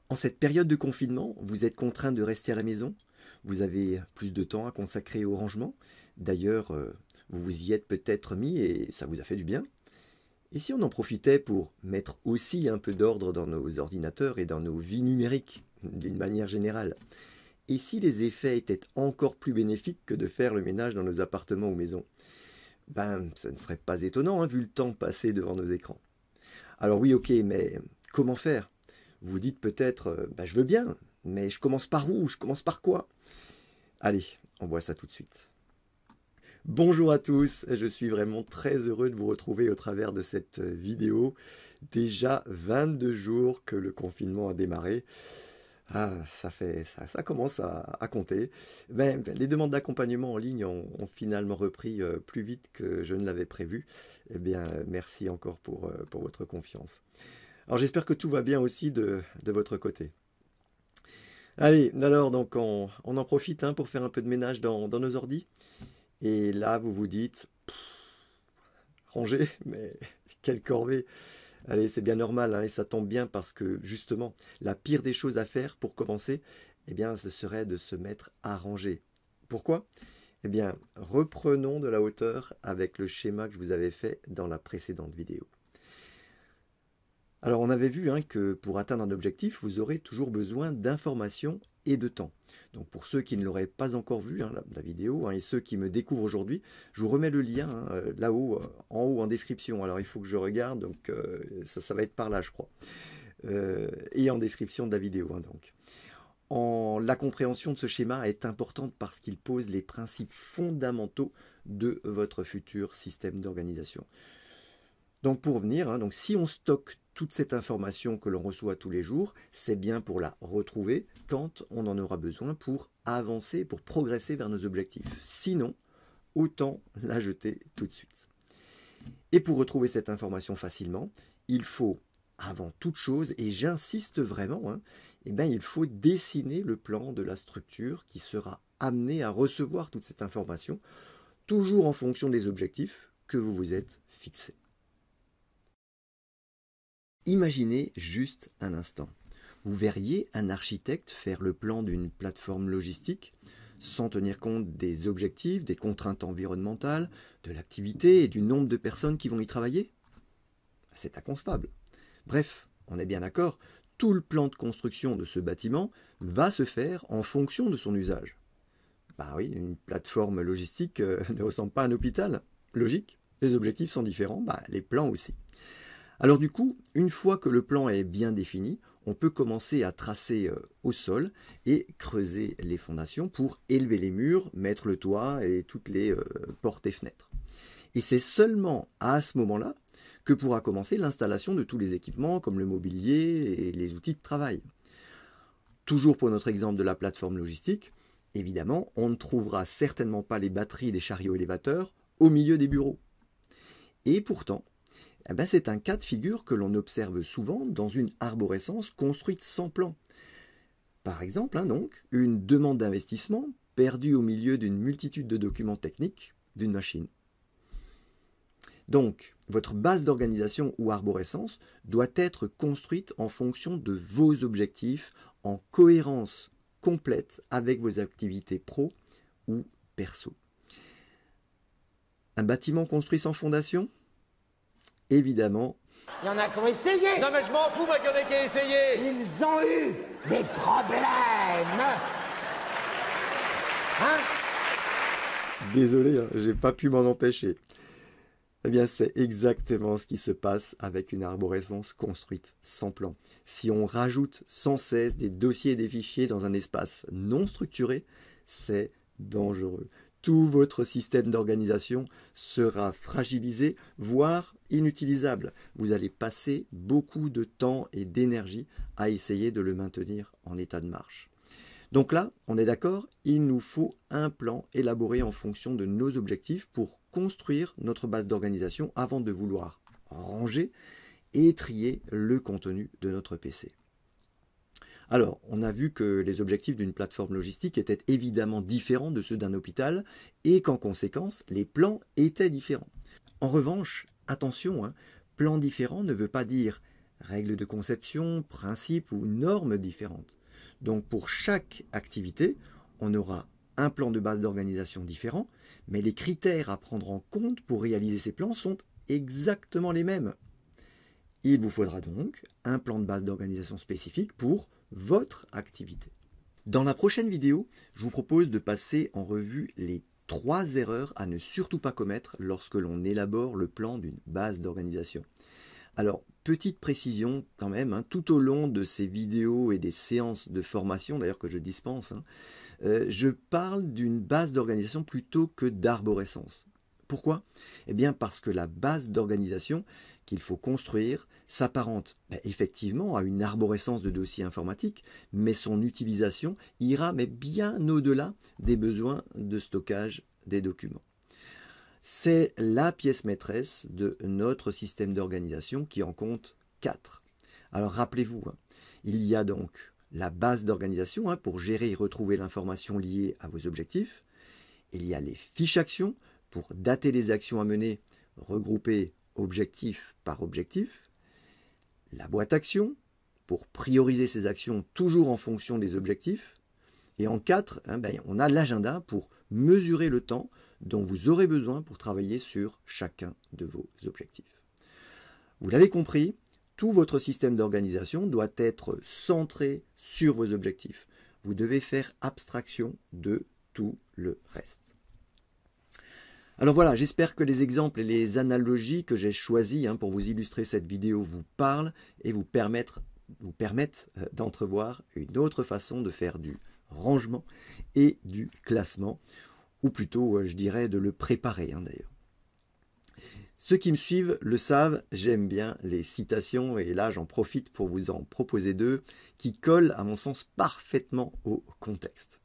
En cette période de confinement, vous êtes contraint de rester à la maison. Vous avez plus de temps à consacrer au rangement. D'ailleurs, vous vous y êtes peut-être mis et ça vous a fait du bien. Et si on en profitait pour mettre aussi un peu d'ordre dans nos ordinateurs et dans nos vies numériques, d'une manière générale? Et si les effets étaient encore plus bénéfiques que de faire le ménage dans nos appartements ou maisons? Ben, ce ne serait pas étonnant, hein, vu le temps passé devant nos écrans. Alors oui, ok, mais comment faire? Vous vous dites peut-être, bah, je veux bien, mais je commence par où? Je commence par quoi? Allez, on voit ça tout de suite. Bonjour à tous, je suis vraiment très heureux de vous retrouver au travers de cette vidéo. Déjà 22 jours que le confinement a démarré. Ah, ça commence à compter. Les demandes d'accompagnement en ligne ont finalement repris plus vite que je ne l'avais prévu. Eh bien, merci encore pour votre confiance. Alors j'espère que tout va bien aussi de votre côté. Allez, alors donc on en profite hein, pour faire un peu de ménage dans nos ordis. Et là, vous vous dites, ranger, mais quelle corvée. Allez, c'est bien normal hein, et ça tombe bien parce que justement, la pire des choses à faire pour commencer, eh bien, ce serait de se mettre à ranger. Pourquoi? Eh bien, reprenons de la hauteur avec le schéma que je vous avais fait dans la précédente vidéo. Alors on avait vu hein, que pour atteindre un objectif, vous aurez toujours besoin d'informations et de temps. Donc pour ceux qui ne l'auraient pas encore vu, hein, la vidéo, hein, et ceux qui me découvrent aujourd'hui, je vous remets le lien hein, là-haut, en haut en description. Alors il faut que je regarde, donc ça va être par là je crois. Et en description de la vidéo hein, donc. La compréhension de ce schéma est importante parce qu'il pose les principes fondamentaux de votre futur système d'organisation. Donc pour revenir, hein, donc si on stocke toute cette information que l'on reçoit tous les jours, c'est bien pour la retrouver quand on en aura besoin pour avancer, pour progresser vers nos objectifs. Sinon, autant la jeter tout de suite. Et pour retrouver cette information facilement, il faut, avant toute chose, et j'insiste vraiment, hein, eh bien, il faut dessiner le plan de la structure qui sera amenée à recevoir toute cette information, toujours en fonction des objectifs que vous vous êtes fixés. Imaginez juste un instant. Vous verriez un architecte faire le plan d'une plateforme logistique sans tenir compte des objectifs, des contraintes environnementales, de l'activité et du nombre de personnes qui vont y travailler? C'est inconcevable. Bref, on est bien d'accord, tout le plan de construction de ce bâtiment va se faire en fonction de son usage. Bah oui, une plateforme logistique ne ressemble pas à un hôpital. Logique, les objectifs sont différents, bah, les plans aussi. Alors du coup, une fois que le plan est bien défini, on peut commencer à tracer au sol et creuser les fondations pour élever les murs, mettre le toit et toutes les portes et fenêtres. Et c'est seulement à ce moment-là que pourra commencer l'installation de tous les équipements comme le mobilier et les outils de travail. Toujours pour notre exemple de la plateforme logistique, évidemment, on ne trouvera certainement pas les batteries des chariots élévateurs au milieu des bureaux. Et pourtant, eh ben, c'est un cas de figure que l'on observe souvent dans une arborescence construite sans plan. Par exemple, hein, donc, une demande d'investissement perdue au milieu d'une multitude de documents techniques d'une machine. Donc, votre base d'organisation ou arborescence doit être construite en fonction de vos objectifs, en cohérence complète avec vos activités pro ou perso. Un bâtiment construit sans fondation? Évidemment. Il y en a qui ont essayé. Non mais je m'en fous, moi, qu'il y en ait qui a essayé. Ils ont eu des problèmes. Hein? Désolé, hein, j'ai pas pu m'en empêcher. Eh bien, c'est exactement ce qui se passe avec une arborescence construite sans plan. Si on rajoute sans cesse des dossiers et des fichiers dans un espace non structuré, c'est dangereux. Tout votre système d'organisation sera fragilisé, voire inutilisable. Vous allez passer beaucoup de temps et d'énergie à essayer de le maintenir en état de marche. Donc là, on est d'accord, il nous faut un plan élaboré en fonction de nos objectifs pour construire notre base d'organisation avant de vouloir ranger et trier le contenu de notre PC. Alors, on a vu que les objectifs d'une plateforme logistique étaient évidemment différents de ceux d'un hôpital et qu'en conséquence, les plans étaient différents. En revanche, attention, hein, plan différent ne veut pas dire règles de conception, principes ou normes différentes. Donc pour chaque activité, on aura un plan de base d'organisation différent, mais les critères à prendre en compte pour réaliser ces plans sont exactement les mêmes. Il vous faudra donc un plan de base d'organisation spécifique pour votre activité. Dans la prochaine vidéo, je vous propose de passer en revue les 3 erreurs à ne surtout pas commettre lorsque l'on élabore le plan d'une base d'organisation. Alors, petite précision quand même, tout au long de ces vidéos et des séances de formation d'ailleurs que je dispense, je parle d'une base d'organisation plutôt que d'arborescence. Pourquoi? Eh bien parce que la base d'organisation qu'il faut construire s'apparente effectivement à une arborescence de dossiers informatiques, mais son utilisation ira bien au-delà des besoins de stockage des documents. C'est la pièce maîtresse de notre système d'organisation qui en compte 4. Alors rappelez-vous, il y a donc la base d'organisation pour gérer et retrouver l'information liée à vos objectifs. Il y a les fiches actions pour dater les actions à mener, regrouper objectif par objectif. La boîte action pour prioriser ces actions toujours en fonction des objectifs. Et en 4, on a l'agenda pour mesurer le temps dont vous aurez besoin pour travailler sur chacun de vos objectifs. Vous l'avez compris, tout votre système d'organisation doit être centré sur vos objectifs. Vous devez faire abstraction de tout le reste. Alors voilà, j'espère que les exemples et les analogies que j'ai choisis pour vous illustrer cette vidéo vous parlent et vous permettent d'entrevoir une autre façon de faire du rangement et du classement, ou plutôt, je dirais, de le préparer d'ailleurs. Ceux qui me suivent le savent, j'aime bien les citations et là j'en profite pour vous en proposer 2 qui collent à mon sens parfaitement au contexte.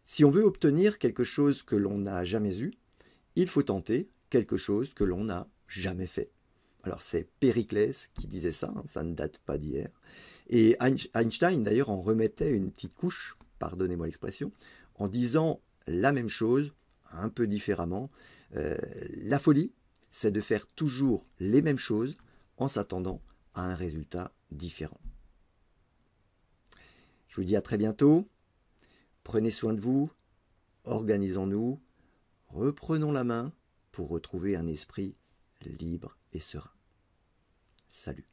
Si on veut obtenir quelque chose que l'on n'a jamais eu, il faut tenter quelque chose que l'on n'a jamais fait. Alors c'est Périclès qui disait ça, ça ne date pas d'hier. Et Einstein d'ailleurs en remettait une petite couche, pardonnez-moi l'expression, en disant la même chose, un peu différemment. La folie, c'est de faire toujours les mêmes choses en s'attendant à un résultat différent. Je vous dis à très bientôt. Prenez soin de vous, organisons-nous, reprenons la main pour retrouver un esprit libre et serein. Salut.